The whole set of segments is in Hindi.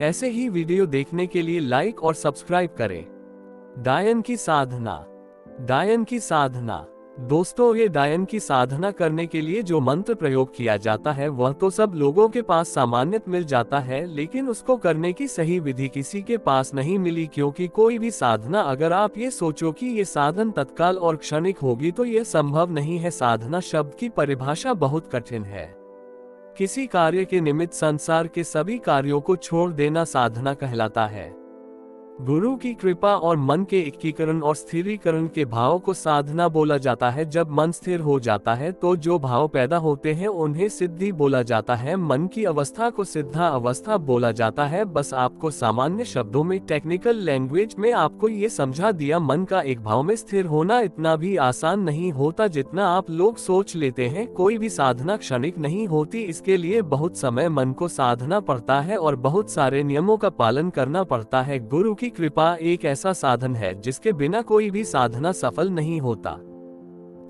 ऐसे ही वीडियो देखने के लिए लाइक और सब्सक्राइब करें। डायन की साधना। डायन की साधना दोस्तों, ये डायन की साधना करने के लिए जो मंत्र प्रयोग किया जाता है वह तो सब लोगों के पास सामान्यत मिल जाता है, लेकिन उसको करने की सही विधि किसी के पास नहीं मिली। क्योंकि कोई भी साधना अगर आप ये सोचो कि ये साधन तत्काल और क्षणिक होगी तो ये संभव नहीं है। साधना शब्द की परिभाषा बहुत कठिन है। किसी कार्य के निमित्त संसार के सभी कार्यों को छोड़ देना साधना कहलाता है। गुरु की कृपा और मन के एकीकरण और स्थिरीकरण के भाव को साधना बोला जाता है। जब मन स्थिर हो जाता है तो जो भाव पैदा होते हैं उन्हें सिद्धि बोला जाता है। मन की अवस्था को सिद्धा अवस्था बोला जाता है। बस आपको सामान्य शब्दों में, टेक्निकल लैंग्वेज में आपको ये समझा दिया। मन का एक भाव में स्थिर होना इतना भी आसान नहीं होता जितना आप लोग सोच लेते हैं। कोई भी साधना क्षणिक नहीं होती, इसके लिए बहुत समय मन को साधना पड़ता है और बहुत सारे नियमों का पालन करना पड़ता है। गुरु की कृपा एक ऐसा साधन है जिसके बिना कोई भी साधना सफल नहीं होता।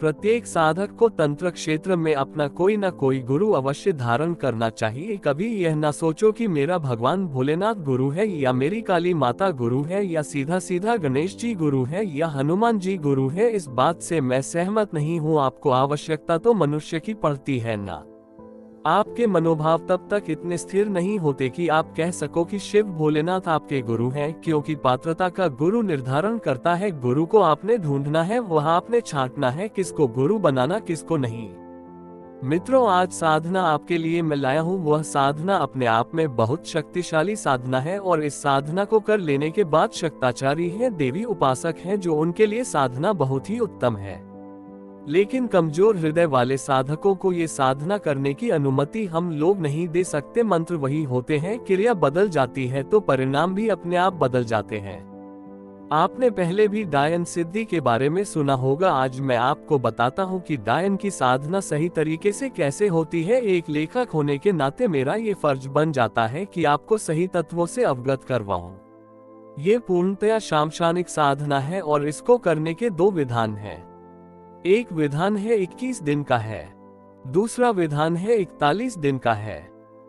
प्रत्येक साधक को तंत्र क्षेत्र में अपना कोई न कोई गुरु अवश्य धारण करना चाहिए। कभी यह न सोचो कि मेरा भगवान भोलेनाथ गुरु है या मेरी काली माता गुरु है या सीधा सीधा गणेश जी गुरु है या हनुमान जी गुरु है। इस बात से मैं सहमत नहीं हूँ। आपको आवश्यकता तो मनुष्य की पड़ती है ना। आपके मनोभाव तब तक इतने स्थिर नहीं होते कि आप कह सको कि शिव भोलेनाथ आपके गुरु हैं, क्योंकि पात्रता का गुरु निर्धारण करता है। गुरु को आपने ढूंढना है, वह आपने छांटना है, किसको गुरु बनाना किसको नहीं। मित्रों, आज साधना आपके लिए मैं लाया हूँ। वह साधना अपने आप में बहुत शक्तिशाली साधना है और इस साधना को कर लेने के बाद शक्ताचारी है, देवी उपासक हैं, जो उनके लिए साधना बहुत ही उत्तम है। लेकिन कमजोर हृदय वाले साधकों को ये साधना करने की अनुमति हम लोग नहीं दे सकते। मंत्र वही होते हैं, क्रिया बदल जाती है तो परिणाम भी अपने आप बदल जाते हैं। आपने पहले भी डायन सिद्धि के बारे में सुना होगा। आज मैं आपको बताता हूँ कि डायन की साधना सही तरीके से कैसे होती है। एक लेखक होने के नाते मेरा ये फर्ज बन जाता है कि आपको सही तत्वों से अवगत करवाऊं। ये पूर्णतया शामशानिक साधना है और इसको करने के दो विधान हैं। एक विधान है 21 दिन का है, दूसरा विधान है 41 दिन का है।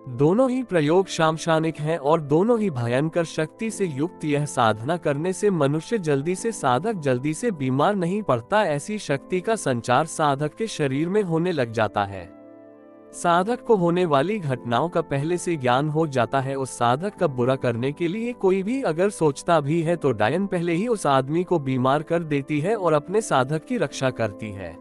दोनों ही प्रयोग शामशानिक हैं और दोनों ही भयंकर शक्ति से युक्त। यह साधना करने से मनुष्य जल्दी से, साधक जल्दी से बीमार नहीं पड़ता। ऐसी शक्ति का संचार साधक के शरीर में होने लग जाता है। साधक को होने वाली घटनाओं का पहले से ज्ञान हो जाता है। उस साधक का बुरा करने के लिए कोई भी अगर सोचता भी है तो डायन पहले ही उस आदमी को बीमार कर देती है और अपने साधक की रक्षा करती है।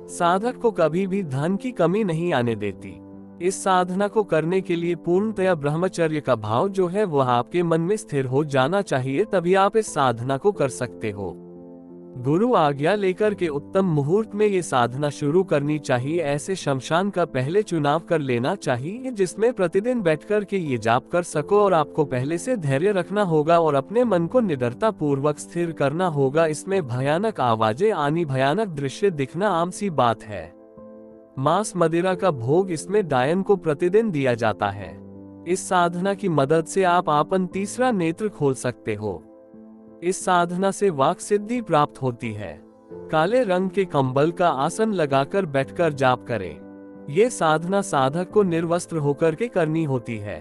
साधक को कभी भी धन की कमी नहीं आने देती। इस साधना को करने के लिए पूर्णतया ब्रह्मचर्य का भाव जो है वह आपके मन में स्थिर हो जाना चाहिए, तभी आप इस साधना को कर सकते हो। गुरु आज्ञा लेकर के उत्तम मुहूर्त में ये साधना शुरू करनी चाहिए। ऐसे शमशान का पहले चुनाव कर लेना चाहिए जिसमें प्रतिदिन बैठकर के ये जाप कर सको। और आपको पहले से धैर्य रखना होगा और अपने मन को निडरता पूर्वक स्थिर करना होगा। इसमें भयानक आवाजें आनी, भयानक दृश्य दिखना आम सी बात है। मांस मदिरा का भोग इसमें डायन को प्रतिदिन दिया जाता है। इस साधना की मदद से आप अपन तीसरा नेत्र खोल सकते हो। इस साधना से वाक सिद्धि प्राप्त होती है। काले रंग के कंबल का आसन लगाकर बैठकर जाप करें। ये साधना साधक को निर्वस्त्र होकर के करनी होती है।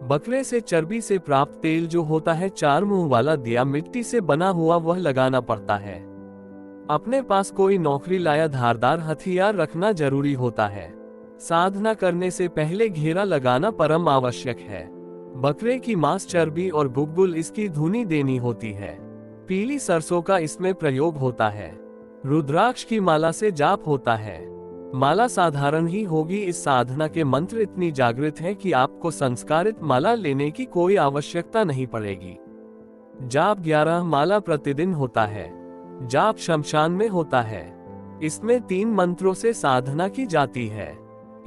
बकरे से चर्बी से प्राप्त तेल जो होता है, चार मुंह वाला दिया मिट्टी से बना हुआ, वह लगाना पड़ता है। अपने पास कोई नौकरी लाया धारदार हथियार रखना जरूरी होता है। साधना करने से पहले घेरा लगाना परम आवश्यक है। बकरे की मांस, चर्बी और गुग्गुल इसकी धुनी देनी होती है। पीली सरसों का इसमें प्रयोग होता है। रुद्राक्ष की माला से जाप होता है। माला साधारण ही होगी। इस साधना के मंत्र इतनी जागृत हैं कि आपको संस्कारित माला लेने की कोई आवश्यकता नहीं पड़ेगी। जाप 11 माला प्रतिदिन होता है। जाप शमशान में होता है। इसमें 3 मंत्रों से साधना की जाती है।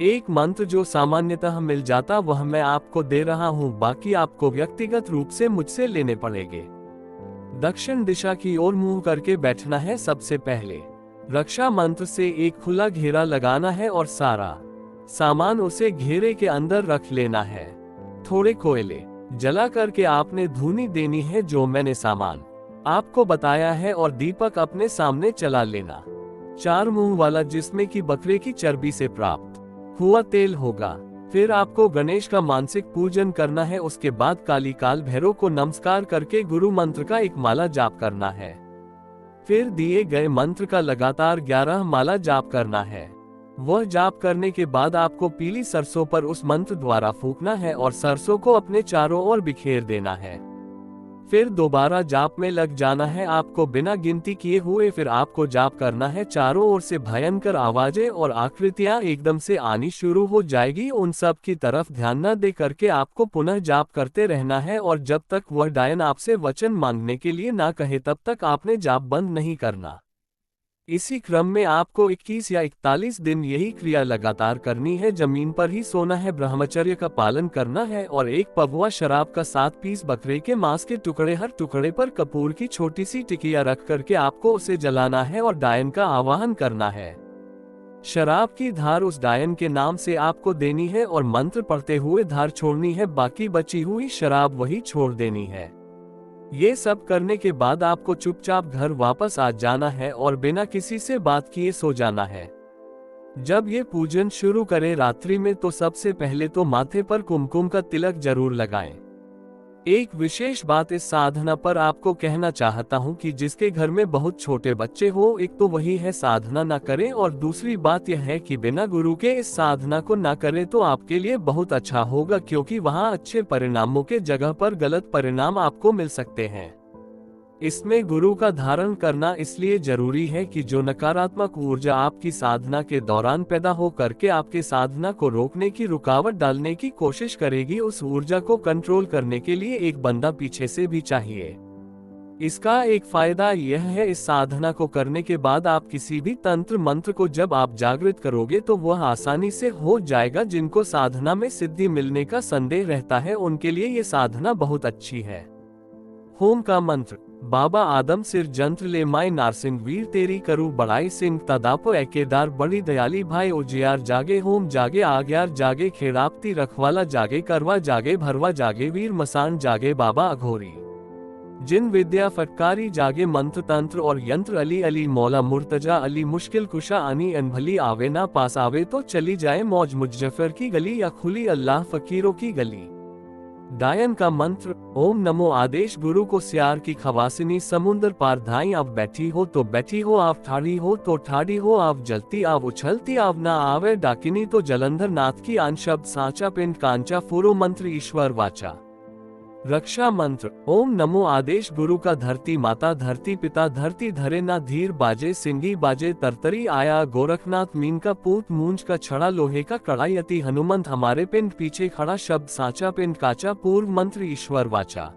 एक मंत्र जो सामान्यतः मिल जाता वह मैं आपको दे रहा हूँ, बाकी आपको व्यक्तिगत रूप से मुझसे लेने पड़ेंगे। दक्षिण दिशा की ओर मुंह करके बैठना है। सबसे पहले रक्षा मंत्र से एक खुला घेरा लगाना है और सारा सामान उसे घेरे के अंदर रख लेना है। थोड़े कोयले जला करके आपने धुनी देनी है जो मैंने सामान आपको बताया है, और दीपक अपने सामने चला लेना। 4 मुंह वाला जिसमें कि बकरे की चर्बी से प्राप्त हुआ तेल होगा। फिर आपको गणेश का मानसिक पूजन करना है। उसके बाद काली काल भैरव को नमस्कार करके गुरु मंत्र का एक माला जाप करना है। फिर दिए गए मंत्र का लगातार 11 माला जाप करना है। वह जाप करने के बाद आपको पीली सरसों पर उस मंत्र द्वारा फूंकना है और सरसों को अपने चारों ओर बिखेर देना है। फिर दोबारा जाप में लग जाना है आपको बिना गिनती किए हुए। फिर आपको जाप करना है। चारों ओर से भयंकर आवाजें और आकृतियां एकदम से आनी शुरू हो जाएगी। उन सब की तरफ ध्यान न दे करके आपको पुनः जाप करते रहना है और जब तक वह डायन आपसे वचन मांगने के लिए ना कहे तब तक आपने जाप बंद नहीं करना। इसी क्रम में आपको 21 या 41 दिन यही क्रिया लगातार करनी है। जमीन पर ही सोना है, ब्रह्मचर्य का पालन करना है और एक पवुआ शराब का 7 पीस बकरे के मांस के टुकड़े, हर टुकड़े पर कपूर की छोटी सी टिकिया रख करके आपको उसे जलाना है और डायन का आवाहन करना है। शराब की धार उस डायन के नाम से आपको देनी है और मंत्र पढ़ते हुए धार छोड़नी है। बाकी बची हुई शराब वही छोड़ देनी है। ये सब करने के बाद आपको चुपचाप घर वापस आ जाना है और बिना किसी से बात किए सो जाना है। जब ये पूजन शुरू करें रात्रि में तो सबसे पहले तो माथे पर कुमकुम का तिलक जरूर लगाएं। एक विशेष बात इस साधना पर आपको कहना चाहता हूँ कि जिसके घर में बहुत छोटे बच्चे हो, एक तो वही है साधना ना करें और दूसरी बात यह है कि बिना गुरु के इस साधना को ना करें तो आपके लिए बहुत अच्छा होगा, क्योंकि वहाँ अच्छे परिणामों के जगह पर गलत परिणाम आपको मिल सकते हैं। इसमें गुरु का धारण करना इसलिए जरूरी है कि जो नकारात्मक ऊर्जा आपकी साधना के दौरान पैदा हो करके आपके साधना को रोकने की, रुकावट डालने की कोशिश करेगी, उस ऊर्जा को कंट्रोल करने के लिए एक बंदा पीछे से भी चाहिए। इसका एक फायदा यह है, इस साधना को करने के बाद आप किसी भी तंत्र मंत्र को जब आप जागृत करोगे तो वह आसानी से हो जाएगा। जिनको साधना में सिद्धि मिलने का संदेह रहता है उनके लिए ये साधना बहुत अच्छी है। होम का मंत्र। बाबा आदम सिर जंत्र ले माई नारसिंह वीर तेरी करू बड़ाई सिंह तदाप एकेदार बड़ी दयाली भाई उजियार जागे होम जागे आग्यार जागे खेड़ापती रखवाला जागे करवा जागे भरवा जागे वीर मसान जागे बाबा अघोरी जिन विद्या फटकारी जागे मंत्र तंत्र और यंत्र अली अली मौला मुर्तजा अली मुश्किल कुशा अनी अनभली आवे ना पास आवे तो चली जाए मौज मुजफ्फर की गली या खुली अल्लाह फकीरों की गली। डायन का मंत्र। ओम नमो आदेश गुरु को स्यार की खवासिनी समुंदर पार धाई आप बैठी हो तो बैठी हो, आप ठाड़ी हो तो ठाड़ी हो, आप जलती आप उछलती आप ना आवे डाकिनी तो जलंधर नाथ की आन शब्द साचा पिंड कांचा फुरो मंत्र ईश्वर वाचा। रक्षा मंत्र। ओम नमो आदेश गुरु का धरती माता धरती पिता धरती धरे ना धीर बाजे सिंगी बाजे तरतरी आया गोरखनाथ मीन का पूत मूंज का छड़ा लोहे का कड़ाई अति हनुमंत हमारे पिंड पीछे खड़ा शब्द साचा पिंड काचा पूर्व मंत्र ईश्वर वाचा।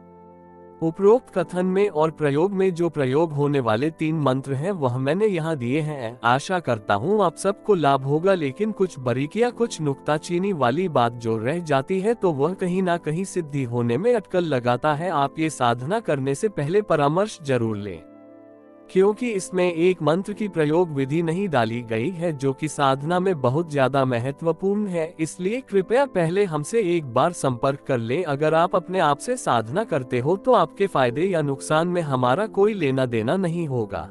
उपरोक्त कथन में और प्रयोग में जो प्रयोग होने वाले 3 मंत्र हैं वह मैंने यहाँ दिए हैं। आशा करता हूँ आप सबको लाभ होगा, लेकिन कुछ बारीकियां, कुछ नुक्ताचीनी वाली बात जो रह जाती है तो वह कहीं ना कहीं सिद्धि होने में अटकल लगाता है। आप ये साधना करने से पहले परामर्श जरूर लें, क्योंकि इसमें एक मंत्र की प्रयोग विधि नहीं डाली गई है जो कि साधना में बहुत ज्यादा महत्वपूर्ण है। इसलिए कृपया पहले हमसे एक बार संपर्क कर लें। अगर आप अपने आप से साधना करते हो तो आपके फायदे या नुकसान में हमारा कोई लेना देना नहीं होगा।